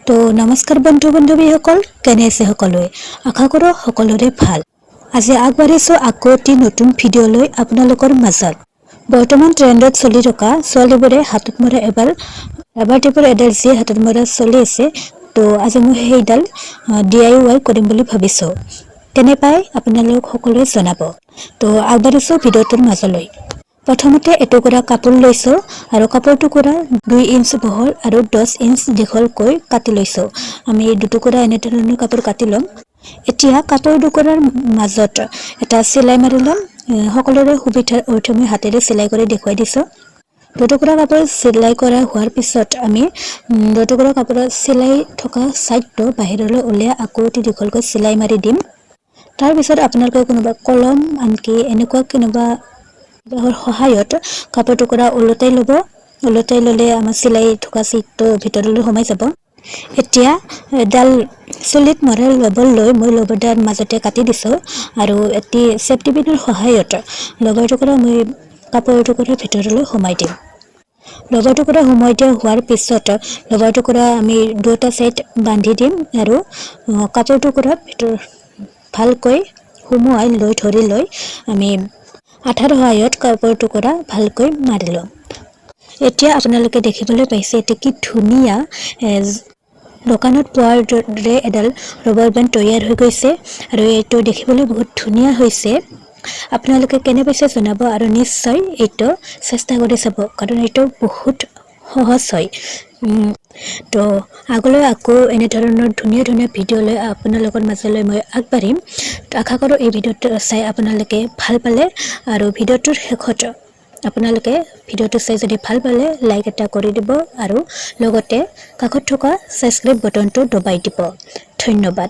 তো নমস্কাৰ বন্ধু বান্ধৱীসকল, কেনে আছে সকলোৱে? আশা কৰোঁ সকলোৰে ভাল। আজি আগবাঢ়িছোঁ আকৌ এটি নতুন ভিডিঅ' লৈ আপোনালোকৰ মাজত। বৰ্তমান ট্ৰেণ্ডত চলি থকা ছোৱালীবোৰে হাতত মৰা এবাৰ টেপৰ এডাল যি হাতত মৰা চলি আছে, তো আজি মই সেইডাল DIY কৰিম বুলি ভাবিছোঁ। কেনে পায় আপোনালোক সকলোৱে জনাব। তো আগবাঢ়িছোঁ ভিডিঅ'টোৰ মাজলৈ। প্ৰথমতে এটুকুৰা কাপোৰ লৈছোঁ আৰু কাপোৰ টুকুৰা 2 ইঞ্চ বহল আৰু 10 ইঞ্চ দীঘলকৈ কাটি লৈছোঁ। আমি দুটুকুৰা এনেধৰণৰ কাপোৰ কাটি ল'ম। এতিয়া কাপোৰ টুকুৰাৰ মাজত এটা চিলাই মাৰি ল'ম। সকলোৰে সুবিধাৰ অৰ্থে মই হাতেৰে চিলাই কৰি দেখুৱাই দিছোঁ। দুটুকুৰা কাপোৰ চিলাই কৰা হোৱাৰ পিছত আমি দুটুকুৰা কাপোৰৰ চিলাই থকা ছাইডটো বাহিৰলৈ উলিয়াই আকৌ এটি দীঘলকৈ চিলাই মাৰি দিম। তাৰপিছত আপোনালোকে কোনোবা কলম আনকি এনেকুৱা কোনোবা সহায়ত কাপোৰ টুকুৰা ওলটাই ল'ব। ওলটাই ল'লে আমাৰ চিলাই থকা চিটটো ভিতৰলৈ সোমাই যাব। এতিয়া এডাল চুলিত মৰা ৰবৰ লৈ মই ৰবৰডাল মাজতে কাটি দিছোঁ আৰু এটি চেফটি পিনৰ সহায়ত ৰবৰ টুকুৰা মই কাপোৰ টুকুৰাৰ ভিতৰলৈ সোমাই দিম। ৰবৰ টুকুৰা সোমাই দিয়া হোৱাৰ পিছত ৰবৰ টুকুৰা আমি দুটা ছাইড বান্ধি দিম আৰু কাপোৰ টুকুৰাৰ ভিতৰত ভালকৈ সুমুৱাই লৈ ধৰি লৈ আমি আঠাৰ সহায়ত কাপোৰ টুকুৰা ভালকৈ মাৰি ল'ম। এতিয়া আপোনালোকে দেখিবলৈ পাইছে এটি কি ধুনীয়া দোকানত পোৱাৰ দৰে এডাল ৰবৰ বেণ্ড তৈয়াৰ হৈ গৈছে আৰু এইটো দেখিবলৈ বহুত ধুনীয়া হৈছে। আপোনালোকে কেনে পাইছে জনাব আৰু নিশ্চয় এইটো চেষ্টা কৰি চাব, কাৰণ এইটো বহুত সহজ হয়। তো আগলৈ আকৌ এনেধৰণৰ ধুনীয়া ধুনীয়া ভিডিঅ' লৈ আপোনালোকৰ মাজলৈ মই আগবাঢ়িম। আশা কৰোঁ এই ভিডিঅ'টো চাই আপোনালোকে ভাল পালে আৰু ভিডিঅ'টোৰ শেষত আপোনালোকে ভিডিঅ'টো চাই যদি ভাল পালে লাইক এটা কৰি দিব আৰু লগতে কাষত থকা ছাবস্ক্ৰাইব বাটনটো দবাই দিব। ধন্যবাদ।